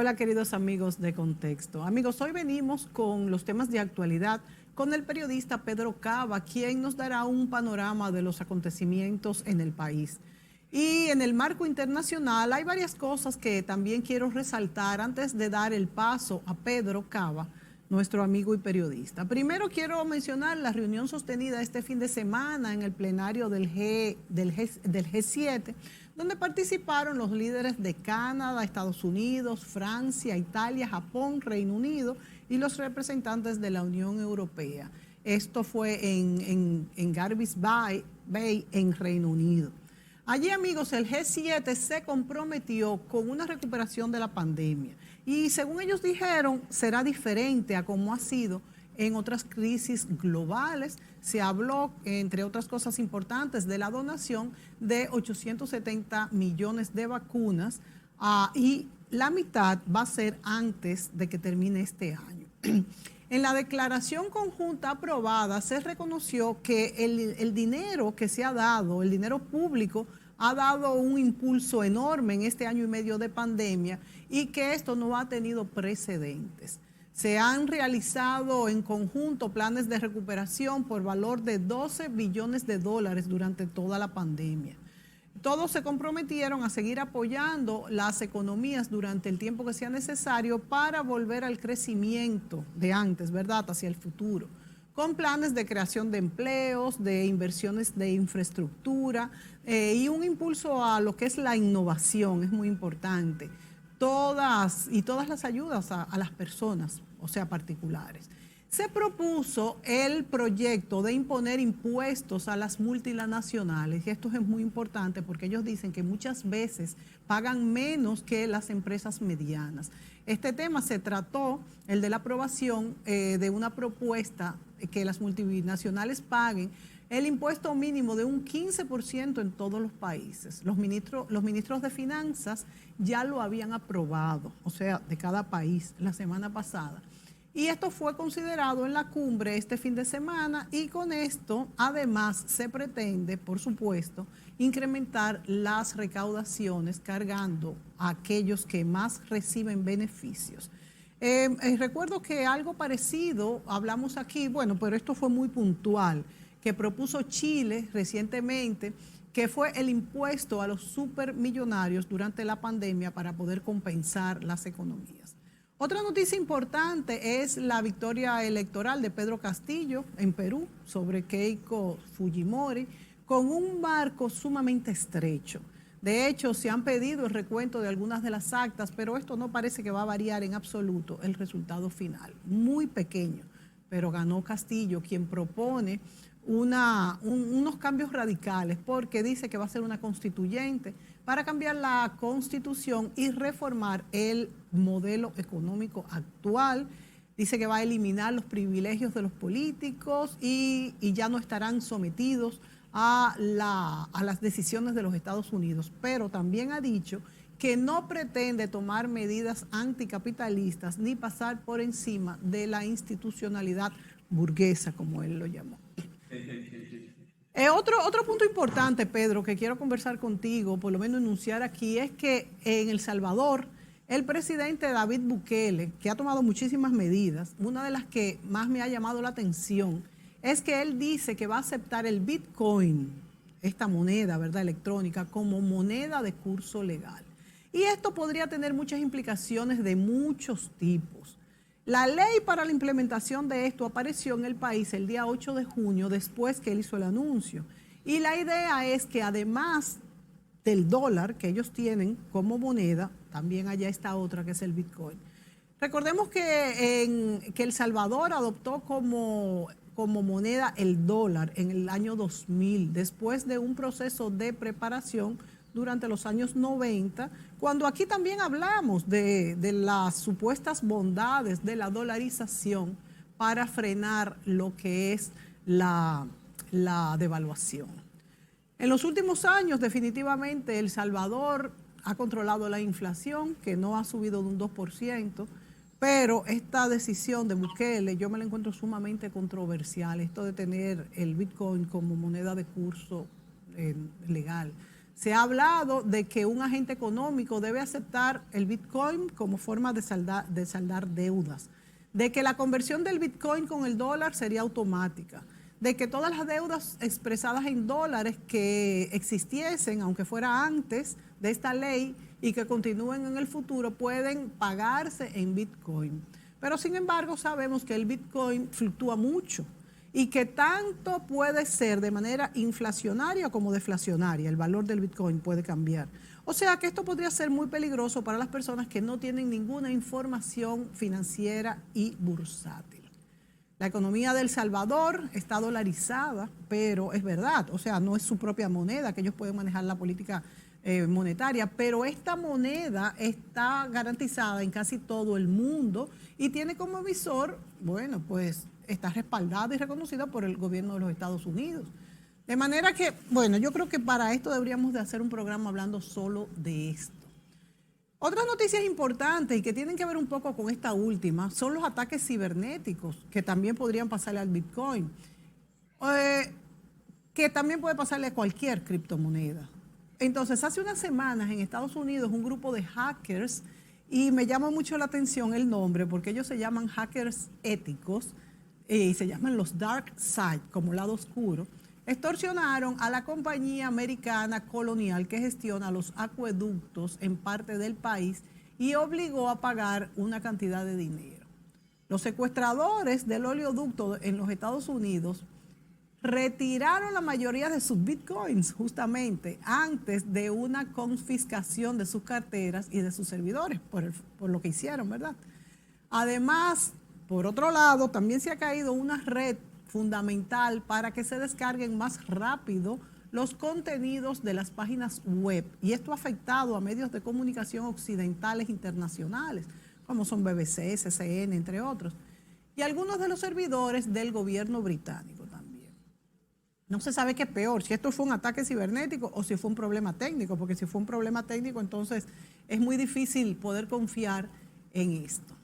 Hola queridos amigos de Contexto. Amigos, hoy venimos con los temas de actualidad con el periodista Pedro Cava, quien nos dará un panorama de los acontecimientos en el país. Y en el marco internacional hay varias cosas que también quiero resaltar antes de dar el paso a Pedro Cava, nuestro amigo y periodista. Primero quiero mencionar la reunión sostenida este fin de semana en el plenario del G7, donde participaron los líderes de Canadá, Estados Unidos, Francia, Italia, Japón, Reino Unido y los representantes de la Unión Europea. Esto fue en Garbis Bay, en Reino Unido. Allí, amigos, el G7 se comprometió con una recuperación de la pandemia y, según ellos dijeron, será diferente a como ha sido en otras crisis globales. Se habló, entre otras cosas importantes, de la donación de 870 millones de vacunas y la mitad va a ser antes de que termine este año. En la declaración conjunta aprobada se reconoció que el dinero que se ha dado, el dinero público, ha dado un impulso enorme en este año y medio de pandemia y que esto no ha tenido precedentes. Se han realizado en conjunto planes de recuperación por valor de 12 billones de dólares durante toda la pandemia. Todos se comprometieron a seguir apoyando las economías durante el tiempo que sea necesario para volver al crecimiento de antes, ¿verdad?, hacia el futuro, con planes de creación de empleos, de inversiones de infraestructura y un impulso a lo que es la innovación, es muy importante. Todas las ayudas a las personas, o sea, particulares. Se propuso el proyecto de imponer impuestos a las multinacionales, y esto es muy importante porque ellos dicen que muchas veces pagan menos que las empresas medianas. Este tema se trató, el de la aprobación de una propuesta que las multinacionales paguen el impuesto mínimo de un 15% en todos los países. Los ministros de Finanzas ya lo habían aprobado, o sea, de cada país, la semana pasada. Y esto fue considerado en la cumbre este fin de semana y con esto además se pretende, por supuesto, incrementar las recaudaciones cargando a aquellos que más reciben beneficios. Recuerdo que algo parecido hablamos aquí, bueno, pero esto fue muy puntual, que propuso Chile recientemente, que fue el impuesto a los supermillonarios durante la pandemia para poder compensar las economías. Otra noticia importante es la victoria electoral de Pedro Castillo en Perú sobre Keiko Fujimori con un marco sumamente estrecho. De hecho, se han pedido el recuento de algunas de las actas, pero esto no parece que va a variar en absoluto el resultado final. Muy pequeño, pero ganó Castillo, quien propone unos cambios radicales, porque dice que va a ser una constituyente para cambiar la constitución y reformar el modelo económico actual. Dice que va a eliminar los privilegios de los políticos y ya no estarán sometidos a las decisiones de los Estados Unidos, pero también ha dicho que no pretende tomar medidas anticapitalistas ni pasar por encima de la institucionalidad burguesa, como él lo llamó. Otro punto importante, Pedro, que quiero conversar contigo, por lo menos enunciar aquí, es que en El Salvador, el presidente David Bukele, que ha tomado muchísimas medidas, una de las que más me ha llamado la atención es que él dice que va a aceptar el Bitcoin, esta moneda, ¿verdad?, electrónica, como moneda de curso legal. Y esto podría tener muchas implicaciones de muchos tipos. La ley para la implementación de esto apareció en el país el día 8 de junio, después que él hizo el anuncio. Y la idea es que además del dólar que ellos tienen como moneda, también haya esta otra que es el Bitcoin. Recordemos que El Salvador adoptó como moneda el dólar en el año 2000, después de un proceso de preparación durante los años 90, cuando aquí también hablamos de las supuestas bondades de la dolarización para frenar lo que es la devaluación. En los últimos años, definitivamente, El Salvador ha controlado la inflación, que no ha subido de un 2%, pero esta decisión de Bukele yo me la encuentro sumamente controversial, esto de tener el Bitcoin como moneda de curso legal. se ha hablado de que un agente económico debe aceptar el Bitcoin como forma de saldar deudas, de que la conversión del Bitcoin con el dólar sería automática, de que todas las deudas expresadas en dólares que existiesen, aunque fuera antes de esta ley y que continúen en el futuro, pueden pagarse en Bitcoin. Pero sin embargo sabemos que el Bitcoin fluctúa mucho y que tanto puede ser de manera inflacionaria como deflacionaria. El valor del Bitcoin puede cambiar. O sea que esto podría ser muy peligroso para las personas que no tienen ninguna información financiera y bursátil. La economía de El Salvador está dolarizada, pero es verdad, o sea, no es su propia moneda, que ellos pueden manejar la política monetaria, pero esta moneda está garantizada en casi todo el mundo y tiene como emisor, bueno, pues está respaldada y reconocida por el gobierno de los Estados Unidos. De manera que, bueno, yo creo que para esto deberíamos de hacer un programa hablando solo de esto. Otras noticias importantes y que tienen que ver un poco con esta última son los ataques cibernéticos que también podrían pasarle al Bitcoin, que también puede pasarle a cualquier criptomoneda. Entonces, hace unas semanas en Estados Unidos un grupo de hackers, y me llama mucho la atención el nombre porque ellos se llaman hackers éticos y se llaman los Dark Side, como lado oscuro, extorsionaron a la compañía americana Colonial que gestiona los acueductos en parte del país y obligó a pagar una cantidad de dinero. Los secuestradores del oleoducto en los Estados Unidos retiraron la mayoría de sus bitcoins justamente antes de una confiscación de sus carteras y de sus servidores por lo que hicieron, ¿verdad? Además, por otro lado, también se ha caído una red fundamental para que se descarguen más rápido los contenidos de las páginas web. Y esto ha afectado a medios de comunicación occidentales internacionales, como son BBC, CCN, entre otros. Y algunos de los servidores del gobierno británico también. No se sabe qué es peor, si esto fue un ataque cibernético o si fue un problema técnico, porque si fue un problema técnico, entonces es muy difícil poder confiar en esto.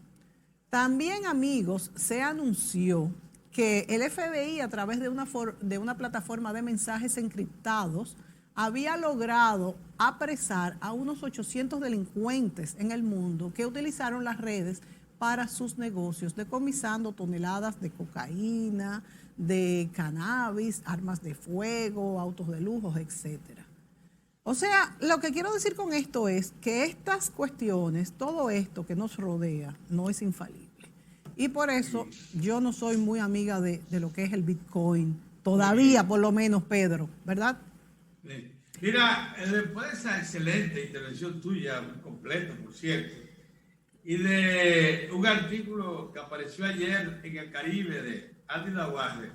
También, amigos, se anunció que el FBI, a través de una plataforma de mensajes encriptados, había logrado apresar a unos 800 delincuentes en el mundo que utilizaron las redes para sus negocios, decomisando toneladas de cocaína, de cannabis, armas de fuego, autos de lujo, etcétera. O sea, lo que quiero decir con esto es que estas cuestiones, todo esto que nos rodea, no es infalible. Y por eso yo no soy muy amiga de lo que es el Bitcoin, todavía por lo menos, Pedro, ¿verdad? Sí. Mira, después de esa excelente intervención tuya, muy completa, por cierto, y de un artículo que apareció ayer en El Caribe de Andy Navarre,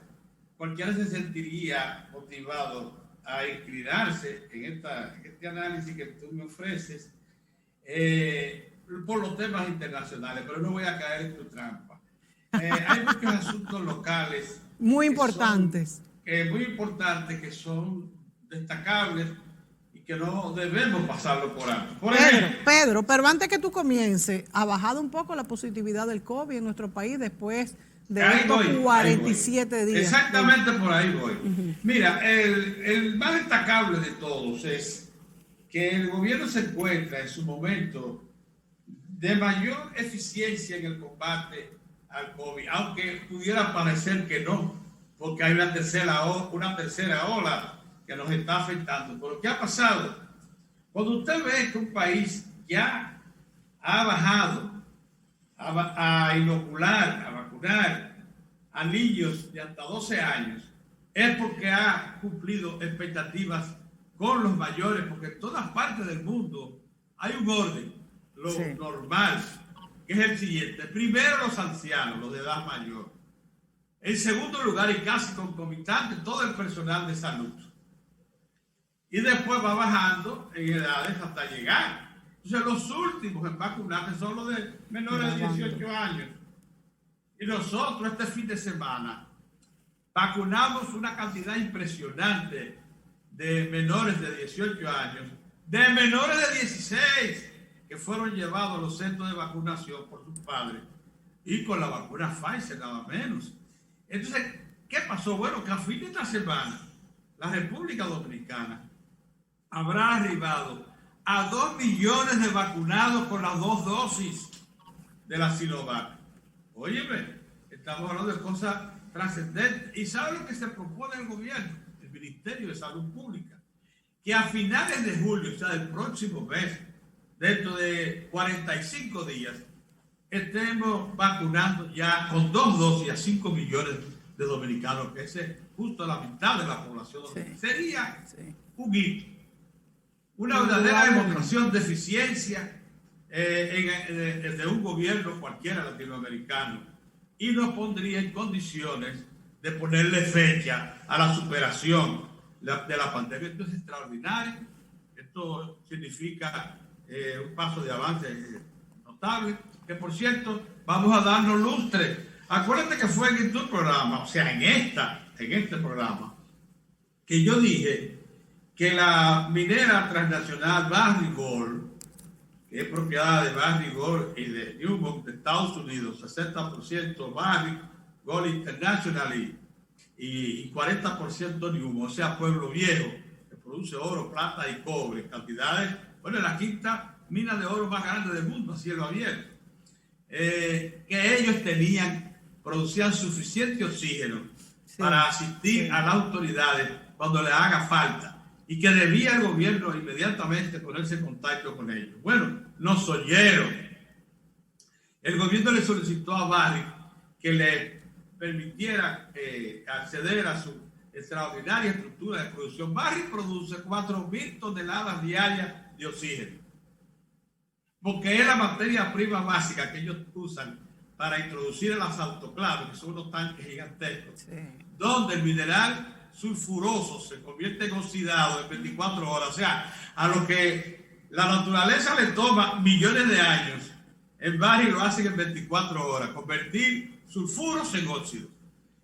cualquiera se sentiría motivado a inclinarse en este análisis que tú me ofreces por los temas internacionales, pero no voy a caer en tu trampa. Hay muchos asuntos locales muy importantes, que son destacables y que no debemos pasarlo por alto. Pedro, pero antes que tú comiences, ha bajado un poco la positividad del COVID en nuestro país después de estos 47 días. Exactamente, por ahí voy. Mira, el más destacable de todos es que el gobierno se encuentra en su momento de mayor eficiencia en el combate al COVID, aunque pudiera parecer que no, porque hay una tercera ola que nos está afectando. Pero ¿qué ha pasado? Cuando usted ve que un país ya ha bajado a inocular, a vacunar a niños de hasta 12 años, es porque ha cumplido expectativas con los mayores, porque en todas partes del mundo hay un orden, lo normal, que es el siguiente. Primero los ancianos, los de edad mayor. En segundo lugar, y casi concomitante, todo el personal de salud. Y después va bajando en edades hasta llegar. Entonces los últimos en vacunarse son los de menores de 18 años. Y nosotros este fin de semana vacunamos una cantidad impresionante de menores de 18 años, de menores de 16 que fueron llevados a los centros de vacunación por sus padres y con la vacuna Pfizer nada menos. Entonces, ¿qué pasó? Bueno, que a fin de esta semana la República Dominicana habrá arribado a 2 millones de vacunados con las 2 dosis de la Sinovac. Óyeme, estamos hablando de cosas trascendentes. ¿Y sabe lo que se propone el gobierno? El Ministerio de Salud Pública. Que a finales de julio, o sea, del próximo mes, dentro de 45 días, estemos vacunando ya con 2 dosis a 5 millones de dominicanos, que es justo la mitad de la población dominicana. Sí. Sería un hito, una verdadera demostración de eficiencia de un gobierno cualquiera latinoamericano, y nos pondría en condiciones de ponerle fecha a la superación de la pandemia. Esto es extraordinario, esto significa un paso de avance notable, que por cierto vamos a darnos lustre. Acuérdate que fue en tu programa, o sea, en este programa, que yo dije que la minera transnacional Barrick Gold, que es propiedad de Barrick Gold y de Newmont de Estados Unidos, 60% Barrick Gold International y 40% Newmont, o sea, Pueblo Viejo, que produce oro, plata y cobre, cantidades, bueno, la quinta mina de oro más grande del mundo a cielo abierto, que ellos producían suficiente oxígeno para asistir a las autoridades cuando les haga falta, y que debía el gobierno inmediatamente ponerse en contacto con ellos. Bueno, nos oyeron. El gobierno le solicitó a Barrick que le permitiera acceder a su extraordinaria estructura de producción. Barrick produce 4.000 toneladas diarias de oxígeno, porque es la materia prima básica que ellos usan para introducir en las autoclaves, que son unos tanques gigantescos, donde el mineral sulfuroso se convierte en oxidado en 24 horas. O sea, a lo que la naturaleza le toma millones de años, en Barrick lo hacen en 24 horas, convertir sulfuros en óxidos.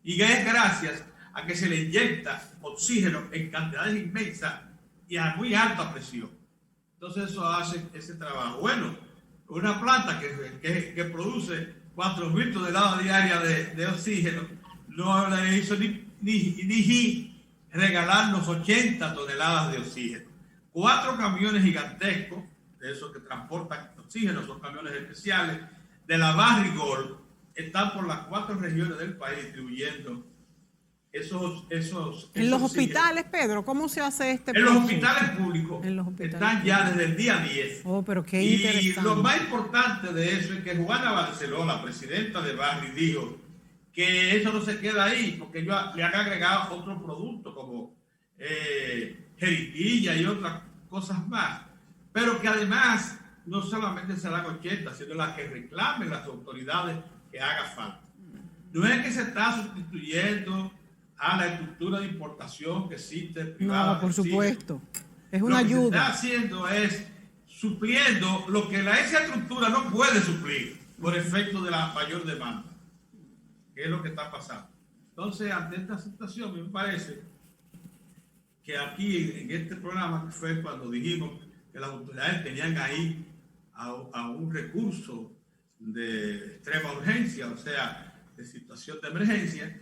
Y es gracias a que se le inyecta oxígeno en cantidades inmensas y a muy alta presión. Entonces eso hace ese trabajo. Bueno, una planta que produce 4.000 toneladas diarias de oxígeno no le hizo ni regalarnos 80 toneladas de oxígeno. 4 camiones gigantescos, de esos que transportan oxígeno, son camiones especiales, de la Barrick Gold, están por las 4 regiones del país distribuyendo esos en los hospitales, Pedro, ¿cómo se hace este proceso? En los hospitales públicos están ya desde el día 10. Oh, pero qué interesante. Y lo más importante de eso es que Juana Barceló, la presidenta de Barrick, dijo que eso no se queda ahí, porque ellos le han agregado otros productos como jeriquilla y otras cosas más, pero que además no solamente serán 80, sino las que reclamen las autoridades que haga falta. No es que se está sustituyendo a la estructura de importación que existe privada. No, por supuesto, es una ayuda. Lo que se está haciendo es supliendo lo que esa estructura no puede suplir por efecto de la mayor demanda, que es lo que está pasando. Entonces, ante esta situación, me parece que aquí en este programa, que fue cuando dijimos que las autoridades tenían ahí a un recurso de extrema urgencia, o sea, de situación de emergencia,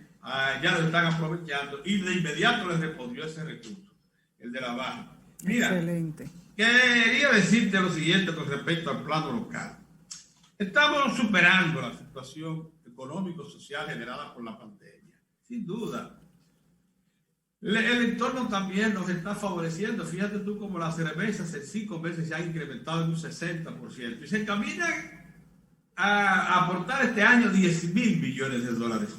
ya lo están aprovechando y de inmediato les respondió ese recurso, el de la baja. Mira, excelente. Quería decirte lo siguiente con respecto al plano local. Estamos superando la situación económico-social generada por la pandemia, sin duda. El entorno también nos está favoreciendo. Fíjate tú como las cervezas en 5 meses se han incrementado en un 60% y se encaminan a aportar este año 10.000 millones de dólares.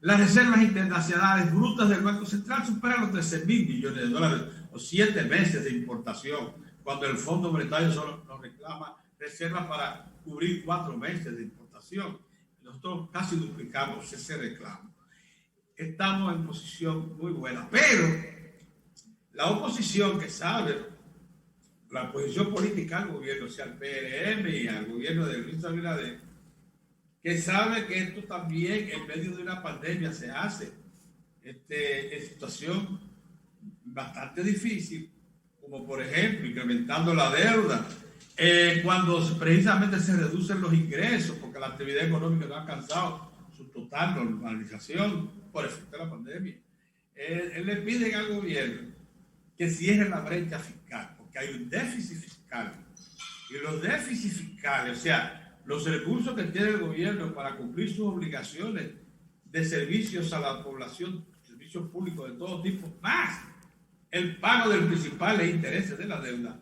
Las reservas internacionales brutas del Banco Central superan los 13.000 millones de dólares o 7 meses de importación, cuando el Fondo Monetario solo nos reclama reservas para cubrir 4 meses de importación. Nosotros casi duplicamos ese reclamo. Estamos en posición muy buena, pero la oposición que sabe la posición política al gobierno, o sea, al PRM y al gobierno de Luis Abinader, que sabe que esto también en medio de una pandemia se hace en situación bastante difícil, como por ejemplo incrementando la deuda, cuando precisamente se reducen los ingresos porque la actividad económica no ha alcanzado su total normalización por efecto de la pandemia. Él le pide al gobierno que cierre la brecha fiscal, porque hay un déficit fiscal. Y los déficits fiscales, o sea, los recursos que tiene el gobierno para cumplir sus obligaciones de servicios a la población, servicios públicos de todo tipo, más el pago de los principales intereses de la deuda,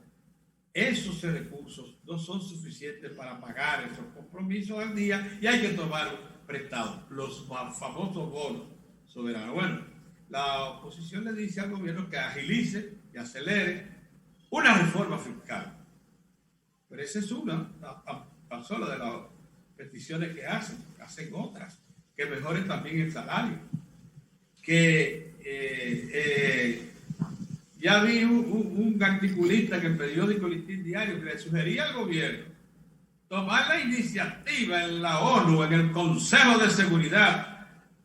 esos recursos no son suficientes para pagar esos compromisos al día y hay que tomar prestados, los famosos bonos soberanos. Bueno, la oposición le dice al gobierno que agilice y acelere una reforma fiscal. Pero esa es una, tan solo de las peticiones que hacen otras, que mejoren también el salario, que ya vi un articulista en el periódico Listín Diario que le sugería al gobierno tomar la iniciativa en la ONU, en el Consejo de Seguridad,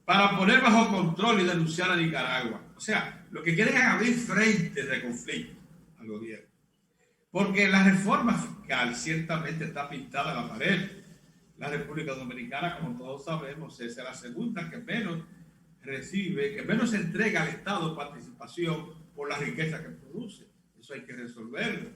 para poner bajo control y denunciar a Nicaragua. O sea, lo que quieren es abrir frentes de conflicto al gobierno. Porque la reforma fiscal ciertamente está pintada a la pared. La República Dominicana, como todos sabemos, es la segunda que menos recibe, que menos entrega al Estado participación por la riqueza que produce. Eso hay que resolverlo.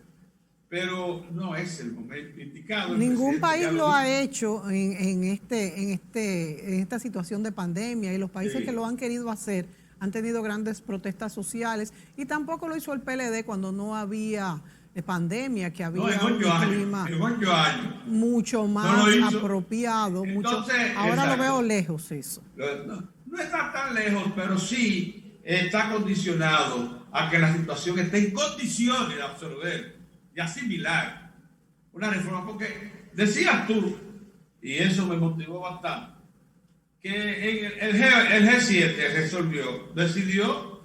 Pero no es el momento indicado. Ningún país lo ha hecho en esta situación de pandemia, y los países que lo han querido hacer han tenido grandes protestas sociales, y tampoco lo hizo el PLD cuando no había pandemia, que había un clima mucho más apropiado. Entonces, ahora lo veo lejos eso. No está tan lejos, pero sí está condicionado a que la situación esté en condiciones de absorber y asimilar una reforma, porque decías tú, y eso me motivó bastante, que el G7 decidió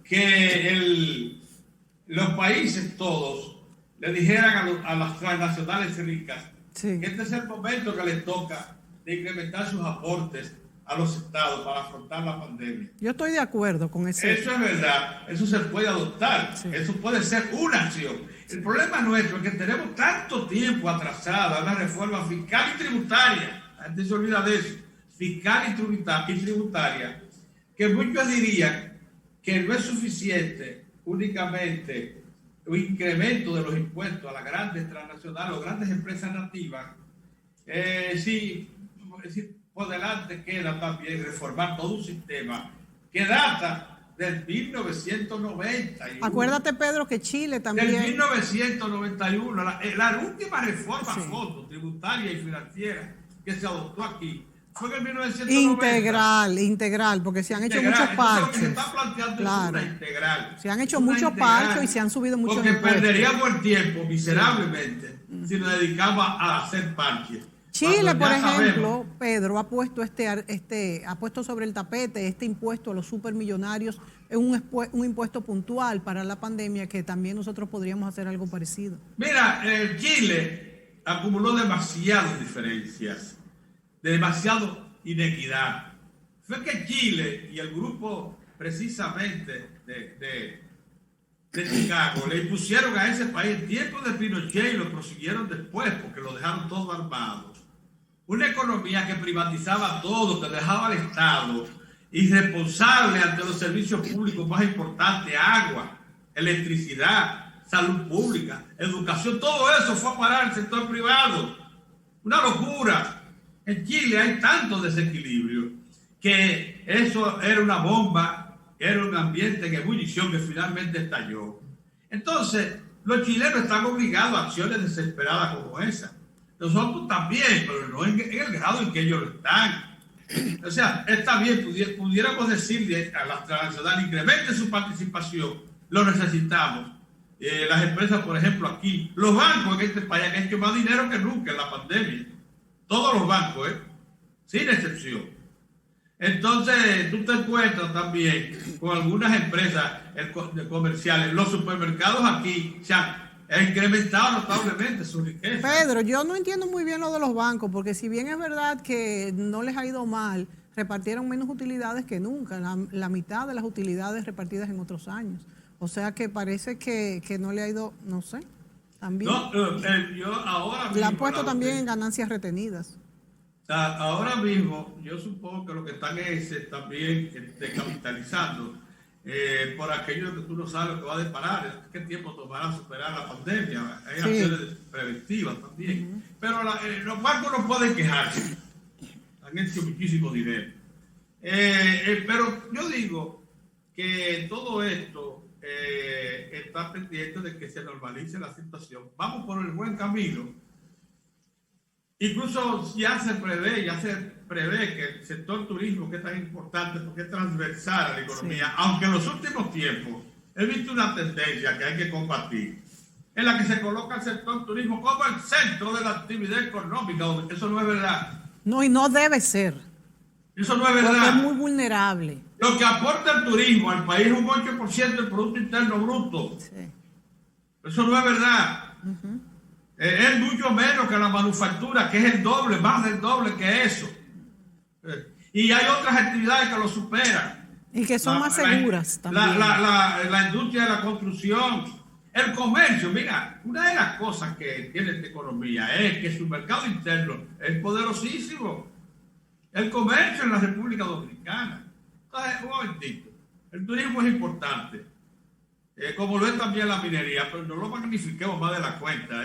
que los países todos le dijeran a las transnacionales ricas que este es el momento que les toca de incrementar sus aportes a los estados para afrontar la pandemia. Yo estoy de acuerdo con eso. Eso es verdad, eso se puede adoptar, eso puede ser una acción. El problema nuestro es que tenemos tanto tiempo atrasada la reforma fiscal y tributaria, la gente se olvida de eso, fiscal y tributaria, que muchos dirían que no es suficiente únicamente un incremento de los impuestos a las grandes transnacionales o grandes empresas nativas. Por delante queda también reformar todo un sistema que data del 1991. Acuérdate, Pedro, que Chile también... Del 1991, la última reforma a fondo tributaria y financiera que se adoptó aquí fue en el 1990. Integral, porque se han hecho muchos parches. Se está planteando una integral. Se han hecho muchos parches y se han subido muchos impuestos. Porque perderíamos el tiempo miserablemente si nos dedicamos a hacer parches. Chile, por ejemplo, Pedro, ha puesto ha puesto sobre el tapete este impuesto a los supermillonarios, un impuesto puntual para la pandemia, que también nosotros podríamos hacer algo parecido. Mira, Chile acumuló demasiadas diferencias, demasiada inequidad. Fue que Chile y el grupo precisamente de Chicago le impusieron a ese país en tiempos de Pinochet y lo prosiguieron después porque lo dejaron todo armado. Una economía que privatizaba todo, que dejaba al Estado irresponsable ante los servicios públicos más importantes: agua, electricidad, salud pública, educación. Todo eso fue a parar al sector privado. Una locura. En Chile hay tanto desequilibrio que eso era una bomba, era un ambiente en ebullición que finalmente estalló. Entonces, los chilenos están obligados a acciones desesperadas como esa. Nosotros también, pero no en el grado en que ellos lo están. O sea, está bien, pudiéramos decirle a las transnacionales: incrementen su participación, lo necesitamos. Las empresas, por ejemplo, aquí, los bancos en este país han hecho más dinero que nunca en la pandemia. Todos los bancos, sin excepción. Entonces, tú te encuentras también con algunas empresas comerciales. Los supermercados aquí se han incrementado notablemente su riqueza. Pedro, yo no entiendo muy bien lo de los bancos, porque si bien es verdad que no les ha ido mal, repartieron menos utilidades que nunca, la mitad de las utilidades repartidas en otros años. O sea que parece que no le ha ido, no sé, también. No, yo ahora mismo... Le han puesto también en ganancias retenidas. O sea, ahora mismo yo supongo que lo que están es también capitalizando por aquello que tú no sabes lo que va a deparar, qué tiempo tomará superar la pandemia. Hay Sí. acciones preventivas también. Pero los bancos no pueden quejarse. Han hecho muchísimo dinero. Pero yo digo que todo esto está pendiente de que se normalice la situación. Vamos por el buen camino. Incluso ya se prevé que el sector turismo, que es tan importante porque es transversal a la economía, sí, aunque en los últimos tiempos he visto una tendencia que hay que combatir, en la que se coloca el sector turismo como el centro de la actividad económica. Eso no es verdad. No, y no debe ser. Eso no es verdad. Porque es muy vulnerable. Lo que aporta el turismo al país es un 8% del Producto Interno Bruto. Sí. Eso no es verdad. Es mucho menos que la manufactura, que es el doble, más del doble que eso. Y hay otras actividades que lo superan. Y que son más seguras también. La industria de la construcción, el comercio. Mira, una de las cosas que tiene esta economía es que su mercado interno es poderosísimo. El comercio en la República Dominicana. Entonces, un momentito. El turismo es importante. Como lo es también la minería, pero no lo magnifiquemos más de la cuenta,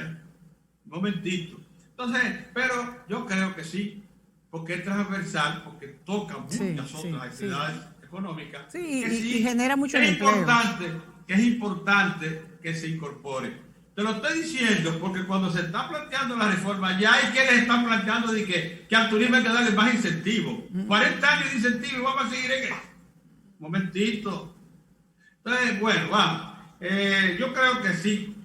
Un momentito. Entonces, pero yo creo que sí, porque es transversal, porque toca muchas otras actividades económicas. Sí, que y genera mucho empleo. Es importante que se incorpore. Te lo estoy diciendo porque cuando se está planteando la reforma, ya hay quienes están planteando de que al turismo hay que darle más incentivos. 40 años de incentivos y vamos a seguir en eso. Momentito. Entonces, bueno, vamos. Yo creo que sí,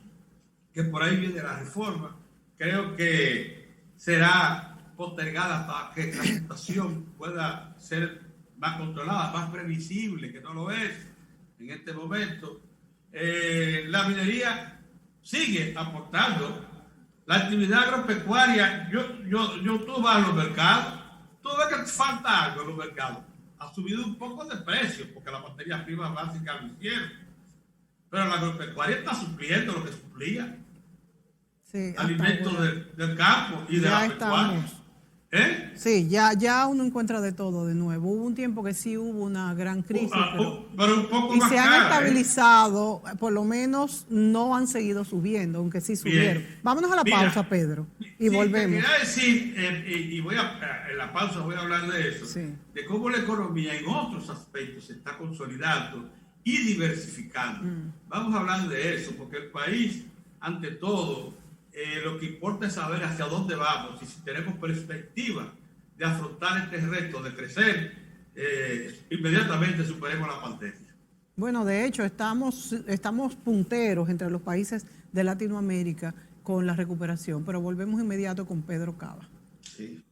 que por ahí viene la reforma. Creo que será postergada hasta que la situación pueda ser más controlada, más previsible, que no lo es en este momento. La minería sigue aportando. La actividad agropecuaria, tú vas a los mercados, tú ves que falta algo en los mercados. Ha subido un poco de precio, porque la materia prima básica lo hicieron. Pero la agropecuaria está supliendo lo que suplía. Sí, alimentos del campo y de la pecuaria. Sí, ya uno encuentra de todo de nuevo. Hubo un tiempo que sí hubo una gran crisis, pero un poco y más se han estabilizado, por lo menos no han seguido subiendo, aunque sí subieron. Bien. Vámonos a la pausa, Pedro, y volvemos. Quería decir, y en la pausa voy a hablar de eso, de cómo la economía en otros aspectos se está consolidando y diversificando. Vamos a hablar de eso, porque el país, ante todo, lo que importa es saber hacia dónde vamos y si tenemos perspectiva de afrontar este reto, de crecer, inmediatamente superemos la pandemia. Bueno, de hecho, estamos punteros entre los países de Latinoamérica con la recuperación, pero volvemos inmediato con Pedro Cava. Sí.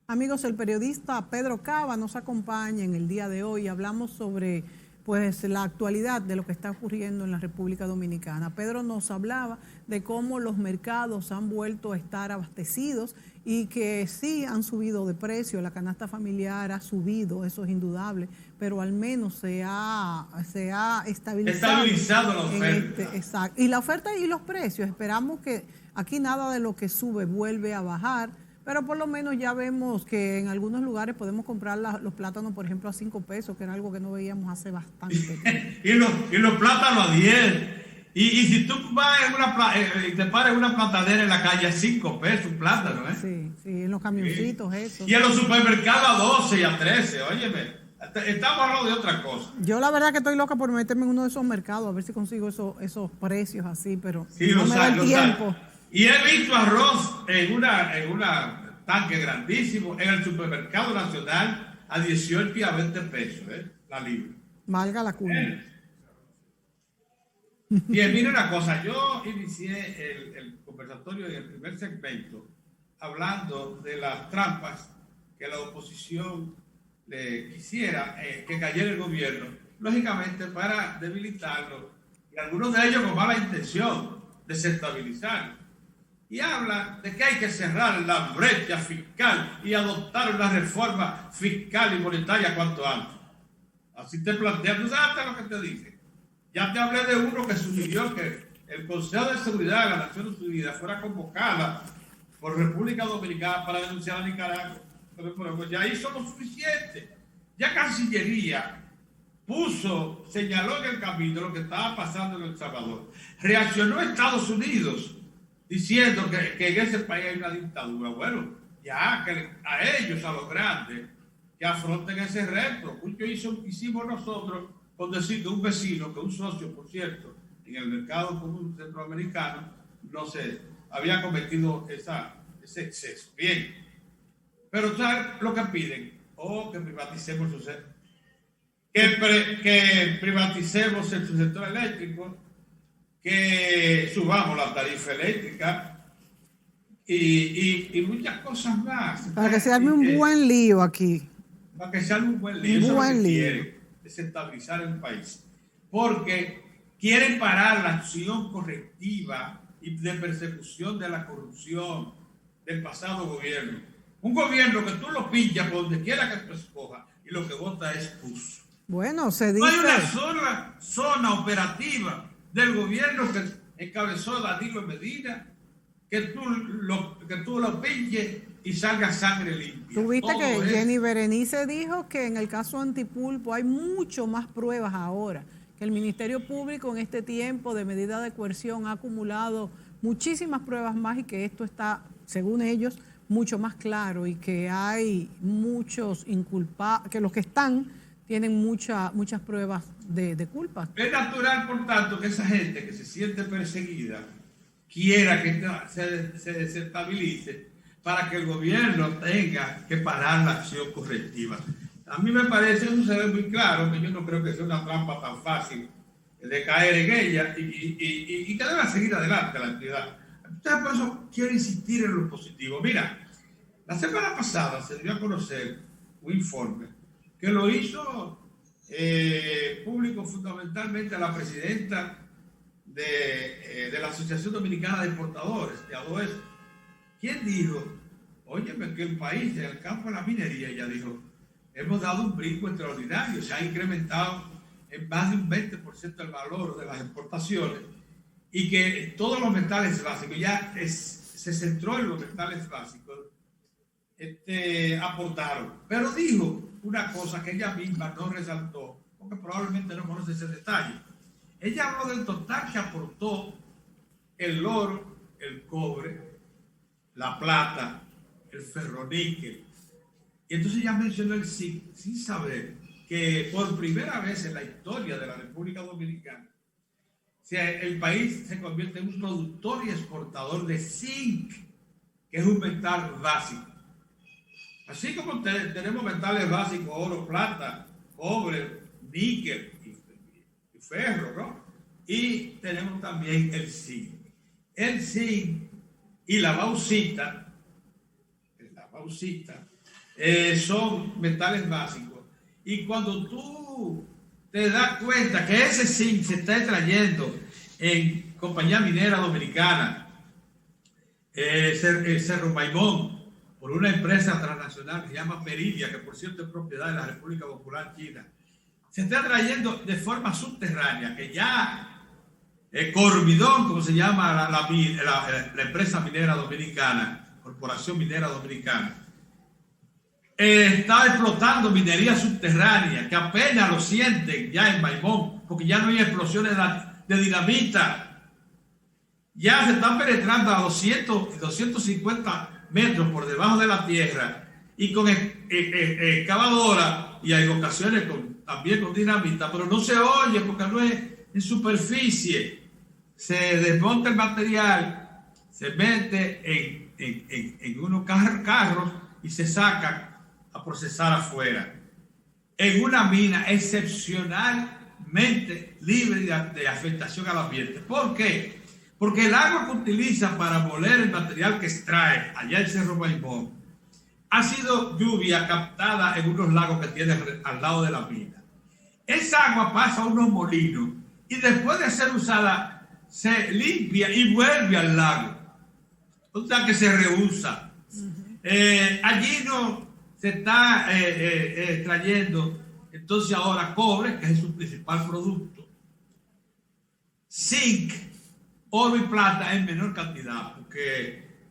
Amigos, el periodista Pedro Cava nos acompaña en el día de hoy. Hablamos sobre la actualidad de lo que está ocurriendo en la República Dominicana. Pedro nos hablaba de cómo los mercados han vuelto a estar abastecidos y que sí han subido de precio. La canasta familiar ha subido, eso es indudable, pero al menos se ha estabilizado la oferta. Exacto. Y la oferta y los precios. Esperamos que aquí nada de lo que sube vuelve a bajar. Pero por lo menos ya vemos que en algunos lugares podemos comprar los plátanos, por ejemplo, a 5 pesos, que era algo que no veíamos hace bastante tiempo. y los plátanos a 10. Y si tú vas y te paras en una plantadera en la calle a 5 pesos un plátano, Sí, en los camioncitos, eso. Y en los supermercados a 12 y a 13, óyeme. Estamos hablando de otra cosa. Yo la verdad que estoy loca por meterme en uno de esos mercados, a ver si consigo esos precios así, pero no me da el tiempo. Y he visto arroz en una tanque grandísimo en el supermercado nacional a 18 y a 20 pesos, la libra. Valga la cuña. Bien, mire una cosa, yo inicié el conversatorio en el primer segmento hablando de las trampas que la oposición le quisiera que cayera el gobierno, lógicamente para debilitarlo, y algunos de ellos con mala intención, desestabilizarlo. Y habla de que hay que cerrar la brecha fiscal y adoptar una reforma fiscal y monetaria cuanto antes. Así te planteas, ¿tú sabes lo que te dije? Ya te hablé de uno que sugirió que el Consejo de Seguridad de las Naciones Unidas fuera convocada por República Dominicana para denunciar a Nicaragua. Pero pues ya hizo lo suficiente. Ya Cancillería señaló en el camino lo que estaba pasando en El Salvador. Reaccionó Estados Unidos diciendo que en ese país hay una dictadura. Bueno, ya que a ellos, a los grandes, que afronten ese reto. Mucho hicimos nosotros con decir que un vecino, que un socio, por cierto, en el mercado común centroamericano, no sé, había cometido ese exceso. Bien. Pero ¿sabes lo que piden? Que privaticemos que privaticemos el sector eléctrico, que subamos la tarifa eléctrica y muchas cosas más. Para que se arme un buen lío aquí. Para que se arme un buen lío. Eso es lo que quieren, desestabilizar el país. Porque quieren parar la acción correctiva y de persecución de la corrupción del pasado gobierno. Un gobierno que tú lo pinchas por donde quiera que tú escojas y lo que vota es pus. Bueno, se dice... No hay una sola zona operativa del gobierno que encabezó Danilo Medina que tú lo pinches y salga sangre limpia. Tuviste que Jenny Berenice dijo que en el caso Antipulpo hay mucho más pruebas ahora, que el Ministerio Público en este tiempo de medida de coerción ha acumulado muchísimas pruebas más y que esto está, según ellos, mucho más claro y que hay muchos inculpados, que los que están tienen muchas pruebas de culpa. Es natural, por tanto, que esa gente que se siente perseguida quiera que se desestabilice para que el gobierno tenga que parar la acción correctiva. A mí me parece, eso se ve muy claro, que yo no creo que sea una trampa tan fácil de caer en ella y que deba seguir adelante la actividad. Entonces, por eso quiero insistir en lo positivo. Mira, la semana pasada se dio a conocer un informe que lo hizo público fundamentalmente a la presidenta de la Asociación Dominicana de Importadores, de ADOES, quien dijo, óyeme, que el país, en el campo de la minería, ella dijo, hemos dado un brinco extraordinario, se ha incrementado en más de un 20% el valor de las exportaciones y que todos los metales básicos, se centró en los metales básicos, aportaron. Pero dijo una cosa que ella misma no resaltó, porque probablemente no conoce ese detalle. Ella habló del total que aportó el oro, el cobre, la plata, el ferroníquel. Y entonces ella mencionó el zinc, sin saber que por primera vez en la historia de la República Dominicana, el país se convierte en un productor y exportador de zinc, que es un metal básico. Así como tenemos metales básicos, oro, plata, cobre, níquel y ferro, ¿no? Y tenemos también el zinc. El zinc y la bauxita son metales básicos. Y cuando tú te das cuenta que ese zinc se está extrayendo en compañía minera dominicana, Cerro Maimón, por una empresa transnacional que se llama Meridia, que por cierto es propiedad de la República Popular China, se está trayendo de forma subterránea, que ya Corvidón, como se llama la empresa minera dominicana, Corporación Minera Dominicana, está explotando minería subterránea, que apenas lo sienten ya en Maimón, porque ya no hay explosiones de dinamita. Ya se están penetrando a 250 metros por debajo de la tierra y con excavadora y hay ocasiones también con dinamita, pero no se oye porque no es en superficie. Se desmonta el material, se mete en unos carros y se saca a procesar afuera. En una mina excepcionalmente libre de afectación al ambiente. ¿Por qué? Porque el agua que utiliza para moler el material que extrae allá en Cerro Maimón ha sido lluvia captada en unos lagos que tiene al lado de la mina. Esa agua pasa a unos molinos y después de ser usada se limpia y vuelve al lago. O sea que se reusa. Allí no se está extrayendo Entonces ahora cobre, que es su principal producto, zinc, oro y plata en menor cantidad, porque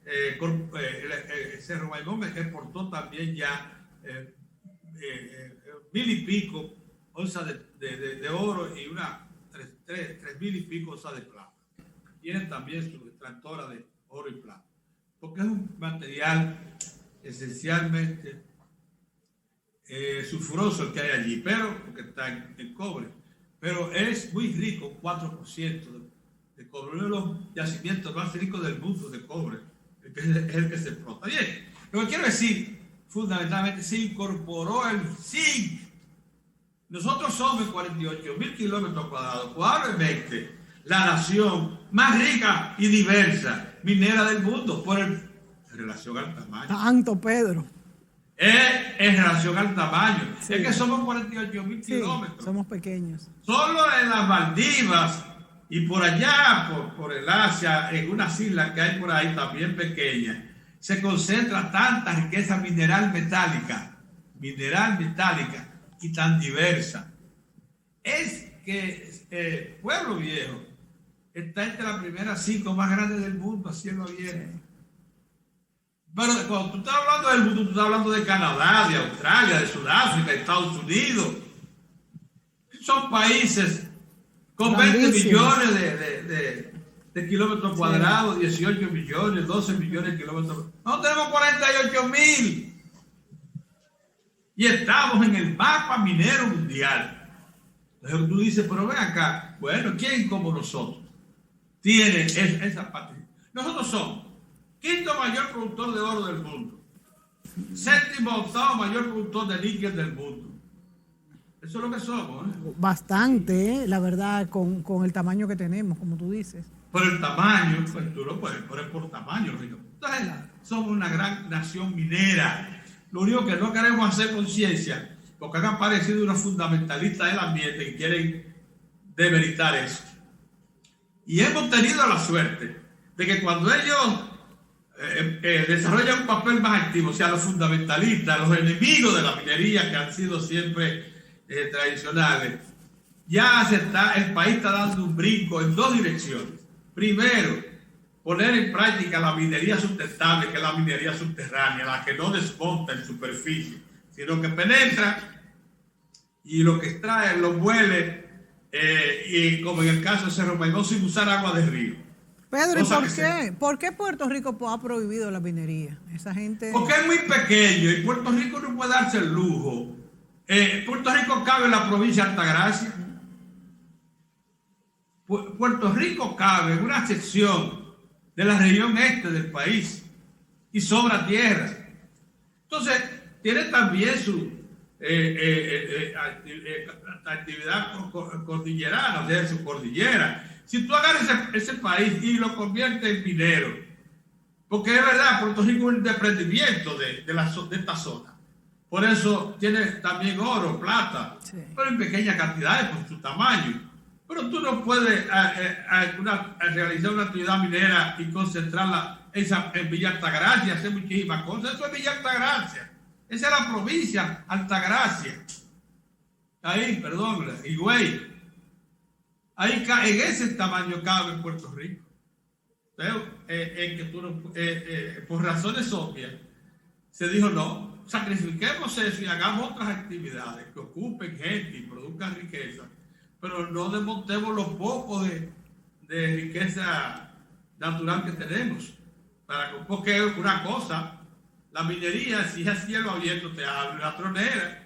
Cerro Maimón exportó también ya 1,000 y pico onzas de oro y 3,000 y pico onzas de plata. Tienen también su extractora de oro y plata, porque es un material esencialmente sulfuroso el que hay allí, pero porque está en cobre, pero es muy rico, 4% de cobre, uno de los yacimientos más ricos del mundo de cobre, es el que se explota. Bien, lo que quiero decir, fundamentalmente, se incorporó el zinc. Nosotros somos 48,000 kilómetros cuadrados, probablemente la nación más rica y diversa minera del mundo, en relación al tamaño. Tanto, Pedro. En relación al tamaño. Sí. Es que somos 48,000 Sí, kilómetros. somos pequeños. Solo en las Maldivas y por allá, por el Asia, en unas islas que hay por ahí también pequeñas, se concentra tanta riqueza mineral metálica y tan diversa. Es que Pueblo Viejo está entre las primeras 5 más grandes del mundo a cielo abierto. Pero cuando tú estás hablando del mundo, tú estás hablando de Canadá, de Australia, de Sudáfrica, de Estados Unidos. Son países con 20 millones de kilómetros cuadrados, 18 millones, 12 millones de kilómetros. Nosotros tenemos 48,000. Y estamos en el mapa minero mundial. Entonces tú dices, pero ven acá, bueno, ¿quién como nosotros tiene esa parte? Nosotros somos quinto mayor productor de oro del mundo, séptimo octavo mayor productor de níquel del mundo. Eso es lo que somos, ¿eh? Bastante, la verdad, con el tamaño que tenemos, como tú dices. Por el tamaño, pues tú lo puedes poner por tamaño, Rico. Entonces, somos una gran nación minera. Lo único que no queremos hacer conciencia, porque han aparecido unos fundamentalistas del ambiente que quieren demeritar eso. Y hemos tenido la suerte de que cuando ellos desarrollan un papel más activo, o sea, los fundamentalistas, los enemigos de la minería que han sido siempre tradicionales, ya el país está dando un brinco en 2 direcciones. Primero, poner en práctica la minería sustentable, que es la minería subterránea, la que no desmonta en superficie, sino que penetra y lo que extrae lo muele, y como en el caso de Cerro Maimón, sin usar agua de río. Pedro, ¿y por qué? ¿Por qué Puerto Rico ha prohibido la minería? Esa gente... Porque es muy pequeño y Puerto Rico no puede darse el lujo. Puerto Rico cabe en la provincia de Altagracia. Puerto Rico cabe en una sección de la región este del país y sobra tierra. Entonces, tiene también su actividad cordillerana, o sea, su cordillera. Si tú agarras ese país y lo conviertes en minero, porque es verdad, Puerto Rico es un desprendimiento de esta zona. Por eso tiene también oro, plata, sí, pero en pequeñas cantidades por su tamaño. Pero tú no puedes realizar una actividad minera y concentrarla en Villa Altagracia, hacer muchísimas cosas. Eso es Villa Altagracia. Esa es la provincia Altagracia. Ahí, perdón, Higüey. Ahí en ese tamaño cabe en Puerto Rico. Pero por razones obvias se dijo no, sacrifiquemos eso y hagamos otras actividades que ocupen gente y produzcan riqueza, pero no desmontemos los pocos de riqueza natural que tenemos. Porque es una cosa, la minería, si es a cielo abierto, te abre la tronera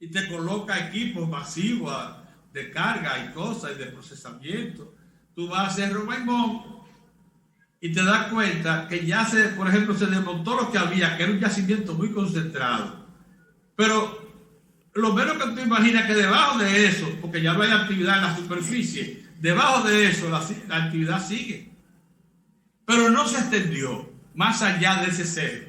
y te coloca equipos masivos de carga y cosas y de procesamiento. Tú vas a Cerro Maimón y te das cuenta que ya por ejemplo, se desmontó lo que había, que era un yacimiento muy concentrado. Pero lo menos que tú imaginas que debajo de eso, porque ya no hay actividad en la superficie, debajo de eso la actividad sigue. Pero no se extendió más allá de ese cero.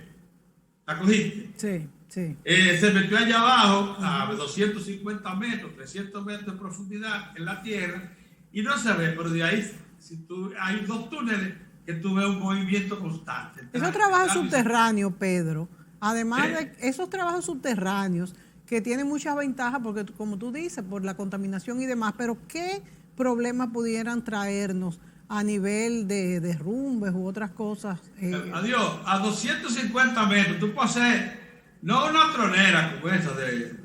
¿La cogiste? Sí, sí. Se metió allá abajo a 250 metros, 300 metros de profundidad en la tierra y no se ve, pero de ahí hay 2 túneles que tú ves un movimiento constante. Esos trabajos subterráneos, Pedro, además de esos trabajos subterráneos que tiene muchas ventajas porque, como tú dices, por la contaminación y demás, pero ¿qué problemas pudieran traernos a nivel de derrumbes u otras cosas? Adiós, a 250 metros, tú puedes hacer, no una tronera como esa de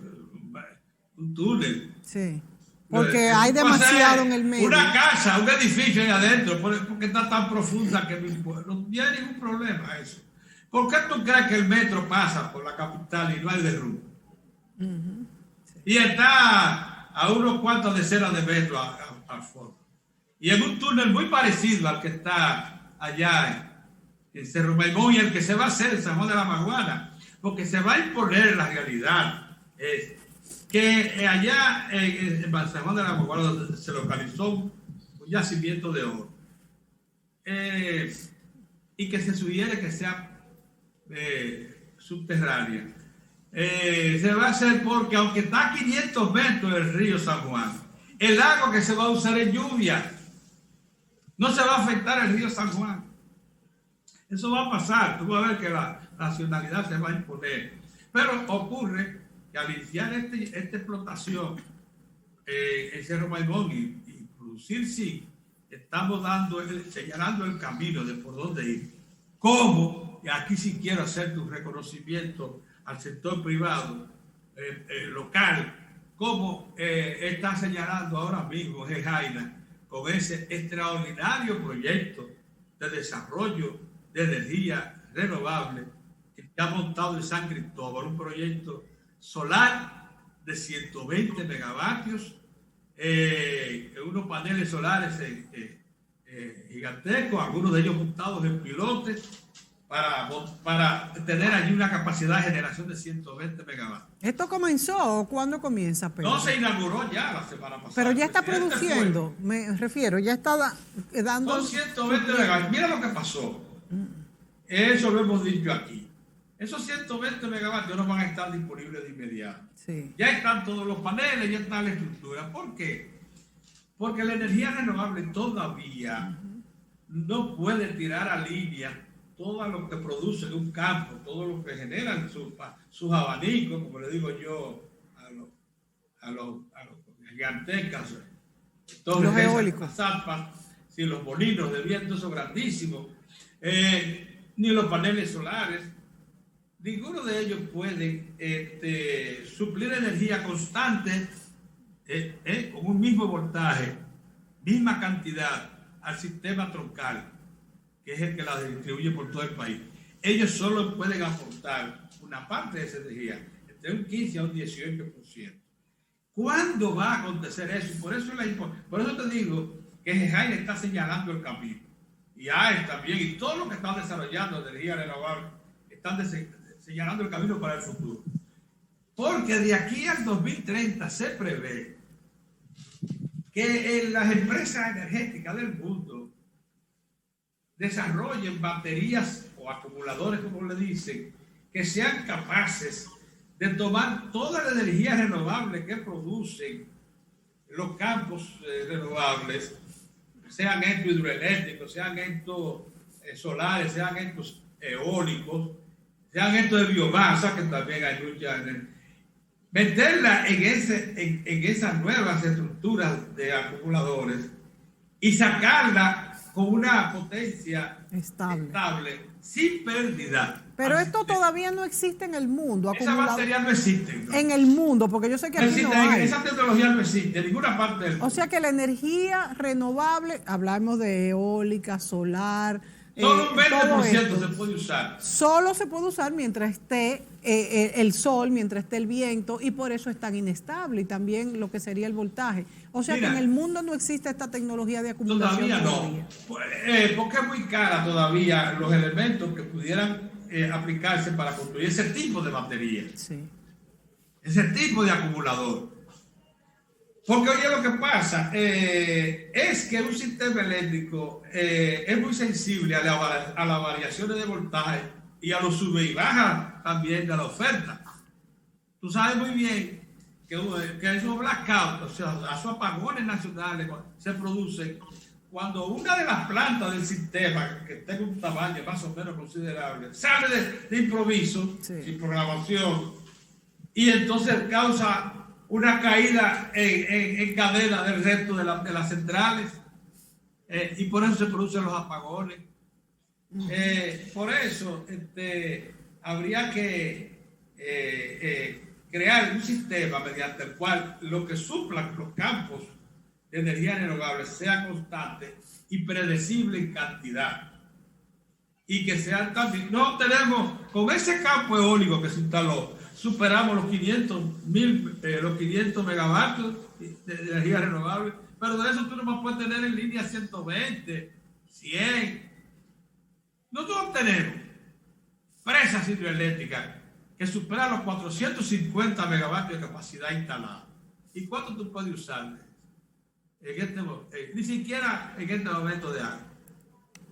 un túnel. Sí, porque hay demasiado en el medio. Una casa, un edificio ahí adentro, porque está tan profunda que no tiene ningún problema eso. ¿Por qué tú crees que el metro pasa por la capital y no hay derrumbe? Sí. Y está a unos cuantos decenas de metros al fondo. Y en un túnel muy parecido al que está allá en Cerro Maimón y el que se va a hacer en San Juan de la Maguana, porque se va a imponer la realidad. Que allá en San Juan de la Maguana se localizó un yacimiento de oro. Y que se sugiere que sea subterránea. Se va a hacer porque aunque está a 500 metros del río San Juan, el agua que se va a usar en lluvia no se va a afectar el río San Juan. Eso va a pasar. Tú vas a ver que la nacionalidad se va a imponer. Pero ocurre que al iniciar esta explotación en Cerro Maimón y producir zinc, estamos señalando el camino de por dónde ir. ¿Cómo? Y aquí sí quiero hacerte un reconocimiento al sector privado local, cómo está señalando ahora mismo Gejaina con ese extraordinario proyecto de desarrollo de energía renovable que ha montado en San Cristóbal, un proyecto solar de 120 megavatios, unos paneles solares gigantescos, algunos de ellos montados en pilotes, para tener allí una capacidad de generación de 120 megavatios. ¿Esto comenzó o cuándo comienza, Pedro? No, se inauguró ya la semana pasada. Pero ya está produciendo, me refiero, ya está dando... Son 120 megavatios. Mira lo que pasó. Eso lo hemos dicho aquí. Esos 120 megavatios no van a estar disponibles de inmediato. Sí. Ya están todos los paneles, ya está la estructura. ¿Por qué? Porque la energía renovable todavía no puede tirar a línea todo lo que produce en un campo, todo lo que generan sus abanicos, como le digo yo a los gigantescas los eólicos, zampas, si los molinos de viento son grandísimos, ni los paneles solares. Ninguno de ellos puede suplir energía constante con un mismo voltaje, misma cantidad al sistema troncal, que es el que la distribuye por todo el país. Ellos solo pueden aportar una parte de esa energía, entre un 15 a un 18%. ¿Cuándo va a acontecer eso? Por eso te digo que Gejaina está señalando el camino. Y AES también, y todo lo que están desarrollando de energía renovable, están señalando el camino para el futuro. Porque de aquí al 2030 se prevé que las empresas energéticas del mundo desarrollen baterías o acumuladores, como le dicen, que sean capaces de tomar toda la energía renovable que producen los campos renovables, sean estos hidroeléctricos, sean estos solares, sean estos eólicos, sean estos de biomasa, que también hay mucha energía, meterla en esas nuevas estructuras de acumuladores y sacarla con una potencia estable sin pérdida. Pero esto todavía no existe en el mundo. Esa batería no existe. ¿No? En el mundo, porque yo sé que aquí no hay. Esa tecnología no existe en ninguna parte del mundo. O sea que la energía renovable, hablamos de eólica, solar... Solo un 20% se puede usar. Solo se puede usar mientras esté el sol, mientras esté el viento, y por eso es tan inestable, y también lo que sería el voltaje. O sea, mira, que en el mundo no existe esta tecnología de acumulación. Todavía no. Porque es muy cara todavía los elementos que pudieran aplicarse para construir ese tipo de batería. Sí. Ese tipo de acumulador. Porque oye, lo que pasa es que un sistema eléctrico es muy sensible a las variaciones de voltaje y a los sube y baja también de la oferta. Tú sabes muy bien que esos blackouts, o sea, esos apagones nacionales se producen cuando una de las plantas del sistema, que tenga un tamaño más o menos considerable, sale de improviso, sí, sin programación, y entonces causa una caída en cadena del resto de las centrales, y por eso se producen los apagones. Por eso habría que crear un sistema mediante el cual lo que suplan los campos de energía renovable sea constante y predecible en cantidad, y que sean también, no tenemos, con ese campo eólico que se instaló, superamos los 500 megavatios de energía renovable, pero de eso tú no más puedes tener en línea 120, 100. Nosotros tenemos presas hidroeléctricas que superan los 450 megavatios de capacidad instalada. ¿Y cuánto tú puedes usar ni siquiera en este momento de agua?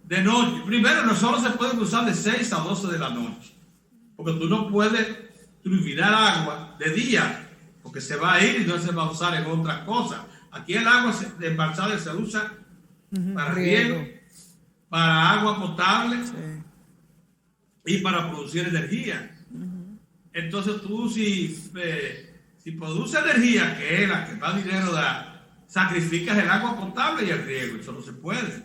De noche. Primero, no solo se pueden usar de 6 a 12 de la noche, porque tú no puedes turbinar agua de día, porque se va a ir y no se va a usar en otras cosas. Aquí el agua de embalsada se usa para riego, para agua potable, y para producir energía. Entonces tú, si produces energía, que es la que más dinero da, sacrificas el agua potable y el riego. Eso no se puede.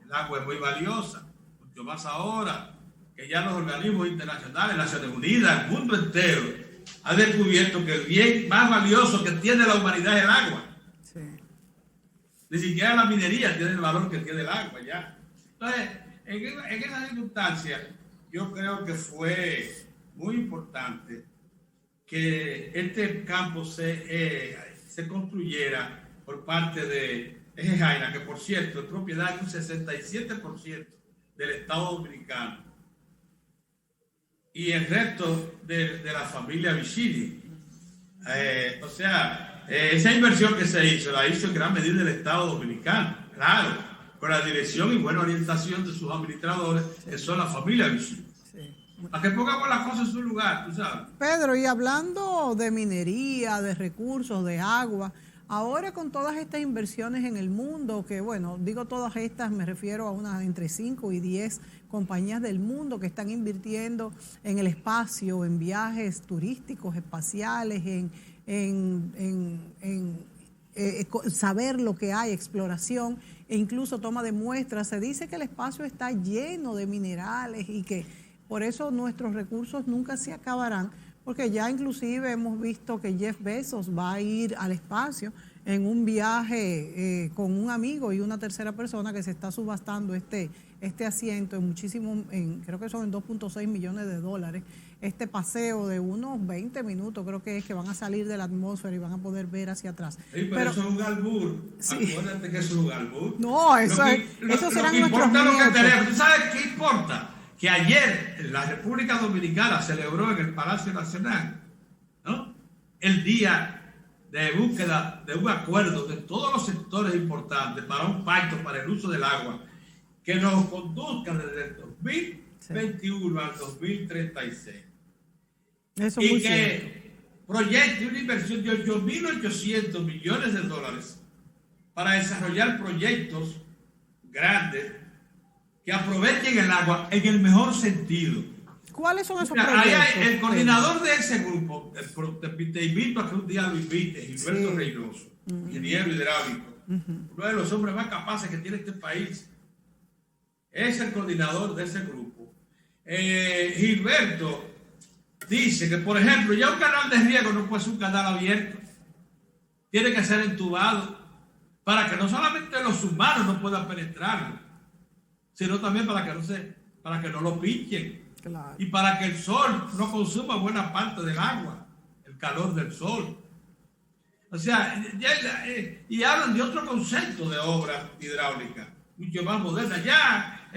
El agua es muy valiosa, mucho más ahora que ya los organismos internacionales, Naciones Unidas, el mundo entero, ha descubierto que el bien más valioso que tiene la humanidad es el agua. Sí. Ni siquiera la minería tiene el valor que tiene el agua ya. Entonces, en esa circunstancia, yo creo que fue muy importante que este campo se construyera por parte de Eje Jaina, que por cierto es propiedad de un 67% del Estado Dominicano, y el resto de la familia Vicini. O sea, esa inversión que se hizo, la hizo en gran medida el Estado Dominicano, claro, con la dirección y buena orientación de sus administradores, que son la familia Vicini. Para que pongamos las cosas en su lugar, tú sabes. Pedro, y hablando de minería, de recursos, de agua, ahora con todas estas inversiones en el mundo, que bueno, digo todas estas, me refiero a unas entre 5 y 10 compañías del mundo que están invirtiendo en el espacio, en viajes turísticos, espaciales, en saber lo que hay, exploración e incluso toma de muestras. Se dice que el espacio está lleno de minerales y que por eso nuestros recursos nunca se acabarán, porque ya inclusive hemos visto que Jeff Bezos va a ir al espacio en un viaje con un amigo y una tercera persona, que se está subastando este asiento creo que son en 2.6 millones de dólares, este paseo de unos 20 minutos, creo que es que van a salir de la atmósfera y van a poder ver hacia atrás. Sí, pero eso es un albur. Sí. Acuérdate que eso es un albur. No, eso serán nuestros nietos. ¿Tú sabes qué importa? Que ayer la República Dominicana celebró en el Palacio Nacional, ¿no?, el día de búsqueda de un acuerdo de todos los sectores importantes para un pacto para el uso del agua que nos conduzca desde el 2021 al 2036. Eso y muy que cierto. Proyecte una inversión de 8.800 millones de dólares para desarrollar proyectos grandes que aprovechen el agua en el mejor sentido. ¿Cuáles son esos proyectos? El coordinador de ese grupo, te invito a que un día lo invites, Gilberto Reynoso, ingeniero hidráulico, uno de los hombres más capaces que tiene este país, es el coordinador de ese grupo. Gilberto dice que, por ejemplo, ya un canal de riego no puede ser un canal abierto, tiene que ser entubado, para que no solamente los humanos no puedan penetrarlo, sino también para que no lo pinchen. Claro. Y para que el sol no consuma buena parte del agua, el calor del sol. O sea, y hablan de otro concepto de obra hidráulica, mucho más moderna. Ya,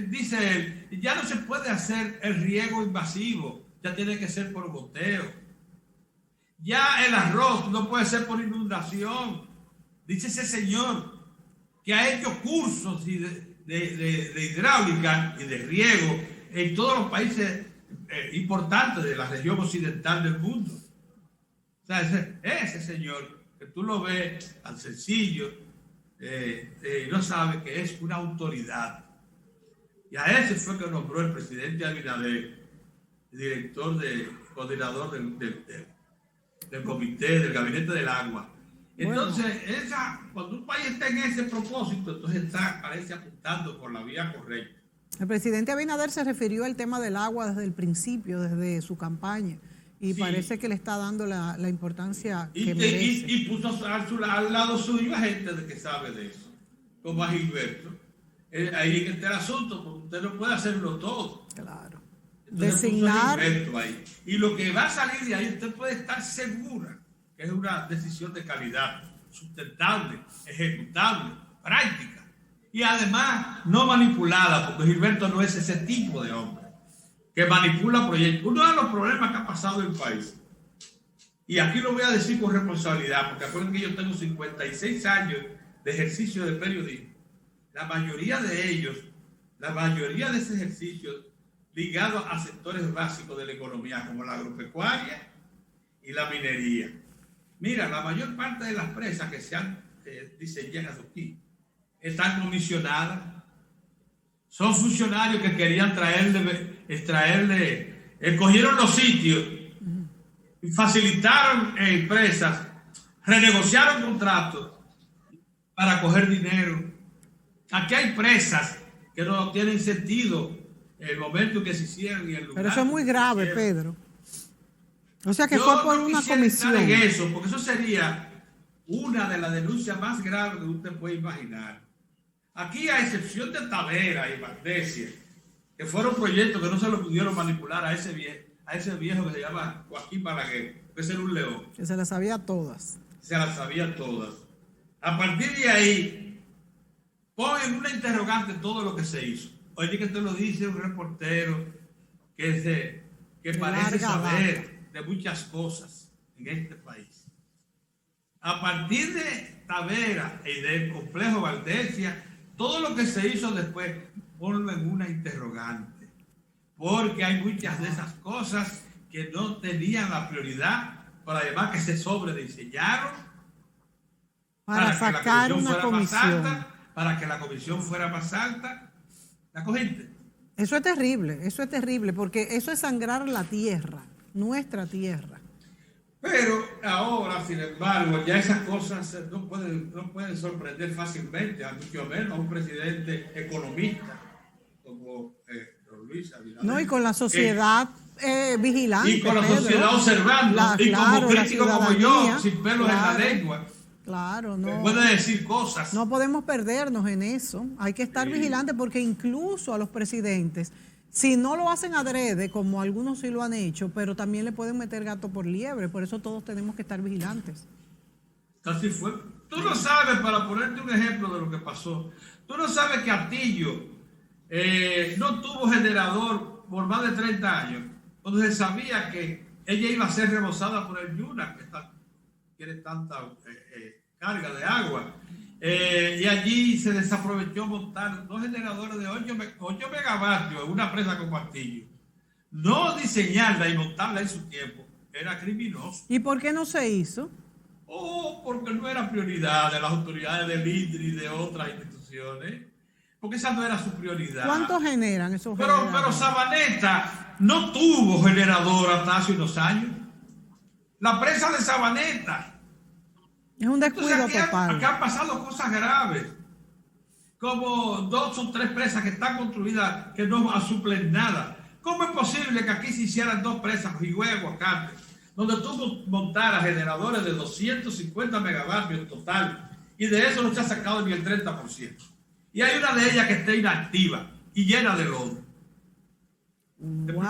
dice él, ya no se puede hacer el riego invasivo, ya tiene que ser por goteo. Ya el arroz no puede ser por inundación. Dice ese señor que ha hecho cursos de hidráulica y de riego en todos los países importantes de la región occidental del mundo. O sea, ese señor, que tú lo ves tan sencillo, no sabe que es una autoridad. Y a ese fue que nombró el presidente Abinader, coordinador del del comité, del gabinete del agua. Entonces, cuando un país está en ese propósito, entonces parece apuntando por la vía correcta. El presidente Abinader se refirió al tema del agua desde el principio, desde su campaña, y sí, parece que le está dando la importancia que merece. Y puso al lado suyo a gente que sabe de eso, como a Gilberto. Ahí está el asunto, porque usted no puede hacerlo todo. Claro. Entonces, designar. Ahí. Y lo que va a salir de ahí, usted puede estar segura que es una decisión de calidad, sustentable, ejecutable, práctica. Y además, no manipulada, porque Gilberto no es ese tipo de hombre que manipula proyectos. Uno de los problemas que ha pasado en el país, y aquí lo voy a decir con responsabilidad, porque acuérdense que yo tengo 56 años de ejercicio de periodismo. La mayoría de ese ejercicio ligado a sectores básicos de la economía, como la agropecuaria y la minería. Mira, la mayor parte de las presas que se han diseñado aquí están comisionadas. Son funcionarios que querían cogieron los sitios, facilitaron empresas, renegociaron contratos para coger dinero. Aquí hay presas que no tienen sentido en el momento que se hicieron y el lugar. Pero eso es muy grave, Pedro. O sea que fue por una comisión. En eso, porque eso sería una de las denuncias más graves que usted puede imaginar. Aquí, a excepción de Tavera y Valdesia, que fueron proyectos que no se lo pudieron manipular a ese viejo que se llama Joaquín Balaguer, que ese era un león. Que se las sabía todas. Se las sabía todas. A partir de ahí, ponen una interrogante todo lo que se hizo. Oye, que te lo dice un reportero que parece saber de muchas cosas en este país. A partir de Tavera y del complejo Valdesia, todo lo que se hizo después, ponlo en una interrogante. Porque hay muchas de esas cosas que no tenían la prioridad, para además que se sobrediseñaron para sacar una comisión. Para que la comisión fuera más alta. ¿La cogiste? Eso es terrible, porque eso es sangrar la tierra, nuestra tierra. Pero ahora, sin embargo, ya esas cosas no pueden sorprender fácilmente, a mucho menos a un presidente economista como Luis Abinader. No, y con la sociedad vigilante. Y con la sociedad observando, y como crítico como yo, sin pelos en la lengua. Claro, no. Puede decir cosas. No podemos perdernos en eso. Hay que estar vigilantes, porque incluso a los presidentes, si no lo hacen adrede, como algunos sí lo han hecho, pero también le pueden meter gato por liebre. Por eso todos tenemos que estar vigilantes. Así fue. Tú no sabes, para ponerte un ejemplo de lo que pasó, tú no sabes que Atillo no tuvo generador por más de 30 años, cuando se sabía que ella iba a ser rebosada por el Yuna, que tiene tanta carga de agua. Y allí se desaprovechó montar 2 generadores de 8 megavatios en una presa como Atillo. No diseñarla y montarla en su tiempo era criminoso. ¿Y por qué no se hizo? Porque no era prioridad de las autoridades del INDRI y de otras instituciones. Porque esa no era su prioridad. ¿Cuánto generan esos generadores? Pero Sabaneta no tuvo generador hasta hace unos años. La presa de Sabaneta. Es un descuido total. Aquí han pasado cosas graves, como 2 o 3 presas que están construidas que no suplen nada. ¿Cómo es posible que aquí se hicieran 2 presas, Higüey y Aguacate, donde tú montaras generadores de 250 megavatios en total, y de eso no se ha sacado ni el 30%? Y hay una de ellas que está inactiva y llena de lodo. Wow.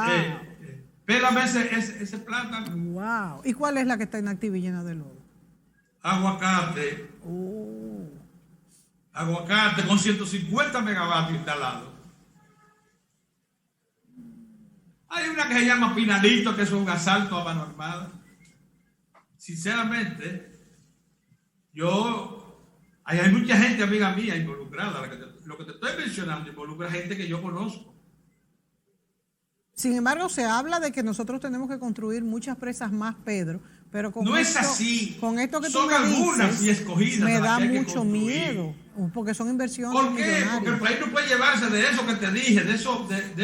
Pélame ese plátano. Wow. ¿Y cuál es la que está inactiva y llena de lodo? Aguacate. Aguacate con 150 megavatios instalados. Hay una que se llama Pinalito, que es un asalto a mano armada. Sinceramente, hay mucha gente, amiga mía, involucrada. Lo que te estoy mencionando involucra gente que yo conozco. Sin embargo, se habla de que nosotros tenemos que construir muchas presas más, Pedro. Pero no es así. Con esto que son tú me algunas dices, y escogidas. Me da mucho miedo, porque son inversiones. ¿Por qué? Porque el país no puede llevarse de eso que te dije, de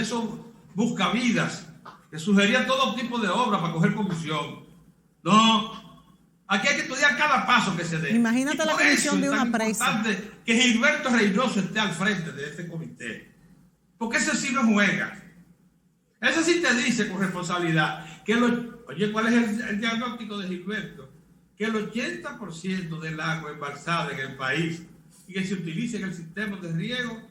esos buscavidas, que sugerían todo tipo de obras para coger comisión. No, Aquí hay que estudiar cada paso que se dé. Imagínate Y la por comisión eso de es una tan presa. importante que Gilberto Reynoso esté al frente de este comité. Porque ese sí no juega. Ese sí te dice con responsabilidad que oye, ¿cuál es el diagnóstico de Gilberto? Que el 80% del agua embalsada en el país y que se utiliza en el sistema de riego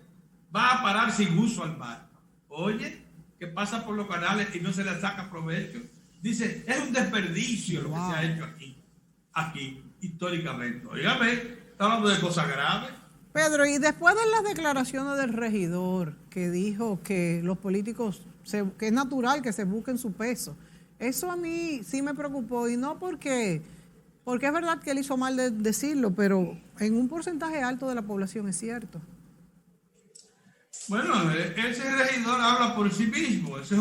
va a parar sin uso al mar. Oye, que pasa por los canales y no se le saca provecho. Dice, es un desperdicio lo que se ha hecho aquí, históricamente. Óigame, está hablando de cosas graves. Pedro, y después de las declaraciones del regidor que dijo que los políticos, que es natural que se busquen su peso, eso a mí sí me preocupó, y no porque es verdad que él hizo mal de decirlo, pero en un porcentaje alto de la población es cierto. Bueno, ese regidor habla por sí mismo. Ese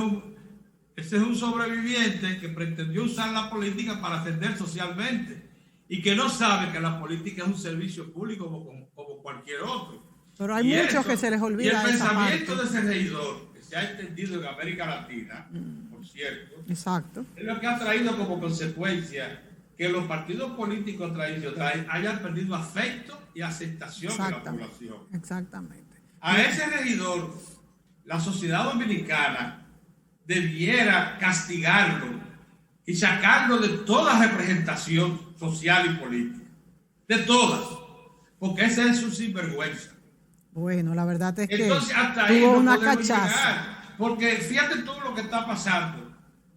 es un sobreviviente que pretendió usar la política para ascender socialmente y que no sabe que la política es un servicio público como cualquier otro. Pero hay muchos que se les olvida esa parte. Y el esa pensamiento parte de ese regidor, que se ha entendido en América Latina, por cierto, exacto, es lo que ha traído como consecuencia que los partidos políticos tradicionales hayan perdido afecto y aceptación de la población. Exactamente. A ese regidor, la sociedad dominicana debiera castigarlo y sacarlo de toda representación social y política. De todas. Porque ese es un sinvergüenza. Bueno, la verdad es que entonces, hasta ahí tuvo no una podemos cachaza. llegar, porque fíjate todo lo que está pasando.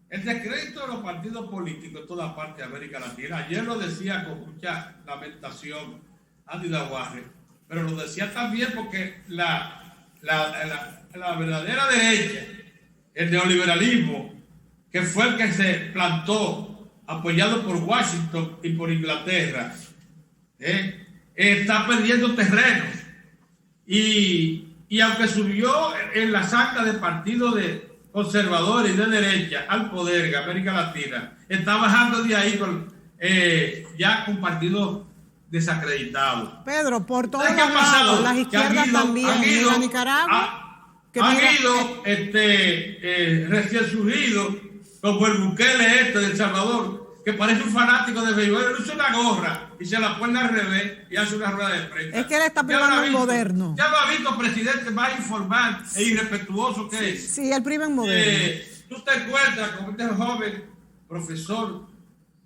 El descrédito de los partidos políticos en toda parte de América Latina. Ayer lo decía con mucha lamentación Andy Daguarre, pero lo decía también porque la verdadera derecha, el neoliberalismo, que fue el que se plantó, apoyado por Washington y por Inglaterra, está perdiendo terrenos. Y aunque subió en la saca de partidos de conservadores y de derecha al poder en América Latina, está bajando de ahí ya con partidos desacreditados. Pedro, por todos ¿Qué ha pasado? las izquierdas también, en Nicaragua. Han ido recién surgidos, como el Bukele de El Salvador, que parece un fanático de béisbol, él usa una gorra y se la pone al revés y hace una rueda de prensa. Es que él está privando el moderno. Ya lo ha visto presidente más informal e irrespetuoso que es. Sí, él priva en moderno. Tú te encuentras con este joven profesor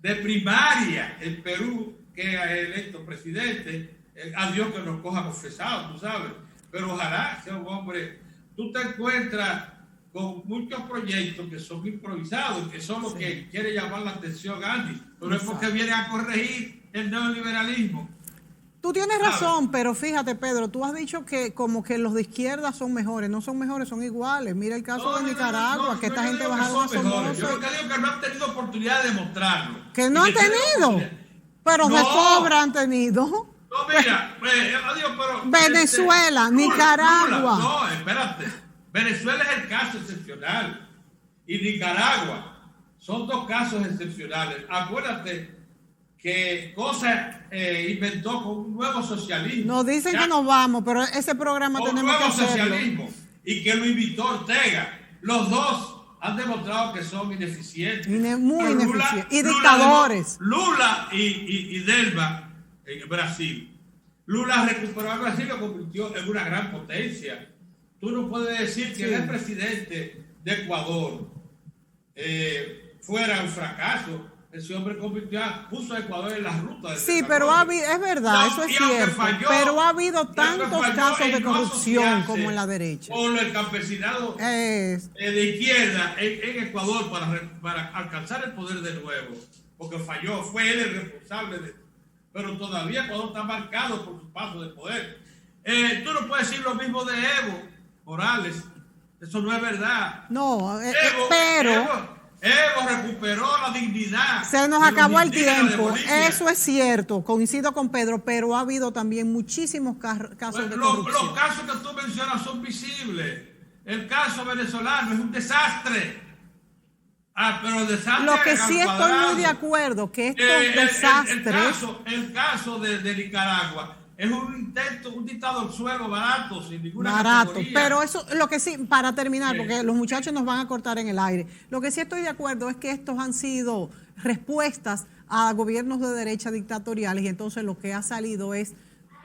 de primaria en Perú, que es electo presidente, a Dios que nos coja confesado, tú sabes, pero ojalá sea un hombre. Tú te encuentras con muchos proyectos que son improvisados, que son los que quiere llamar la atención a Andy, pero es porque vienen a corregir el neoliberalismo. Tú tienes razón, pero fíjate, Pedro, tú has dicho que como que los de izquierda son mejores. No son mejores, son iguales. Mira el caso de Nicaragua, que esta gente bajaron a Somoza. Yo lo que digo es que no han tenido oportunidad de demostrarlo. Que no han tenido, pero de sobra han tenido. No, mira, adiós, pero... Venezuela, Nicaragua. No, espérate. Venezuela es el caso excepcional. Y Nicaragua son dos casos excepcionales. Acuérdate que Cosa inventó con un nuevo socialismo. Nos dicen que nos vamos, pero ese programa tenemos que hacerlo. Socialismo, y que lo invitó Ortega. Los dos han demostrado que son ineficientes. Muy ineficientes. Y dictadores. Lula y Delva en Brasil. Lula recuperó a Brasil y lo convirtió en una gran potencia. Tú no puedes decir que el presidente de Ecuador fuera un fracaso. Ese hombre puso a Ecuador en la ruta. Sí, pero es verdad, eso es cierto. Pero ha habido tantos casos de corrupción como en la derecha. Por el campesinado de izquierda en Ecuador para alcanzar el poder de nuevo. Porque falló, fue él el responsable pero todavía Ecuador está marcado por su paso de poder. Tú no puedes decir lo mismo de Evo Morales. Eso no es verdad. No, pero Evo recuperó la dignidad. Se nos acabó el tiempo. Eso es cierto. Coincido con Pedro, pero ha habido también muchísimos casos de corrupción. Los casos que tú mencionas son visibles. El caso venezolano es un desastre. Pero el desastre. Lo que sí estoy muy de acuerdo, que estos desastres. El caso de Nicaragua es un intento, un dictador suelo barato, sin ninguna Barato, categoría. pero eso, lo que sí, para terminar, Sí. porque los muchachos nos van a cortar en el aire, lo que sí estoy de acuerdo es que estos han sido respuestas a gobiernos de derecha dictatoriales y entonces lo que ha salido es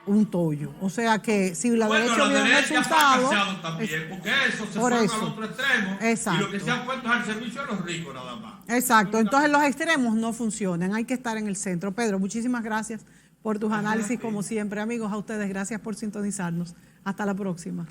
un tollo. O sea que si la derecha la hubiera derecha ha resultado... fracasado también, porque eso se por fue eso. al otro extremo Exacto. y lo que se han puesto es al servicio de los ricos nada más. Exacto, entonces los extremos no funcionan, hay que estar en el centro. Pedro, muchísimas gracias por tus análisis como siempre. Amigos, a ustedes, gracias por sintonizarnos. Hasta la próxima.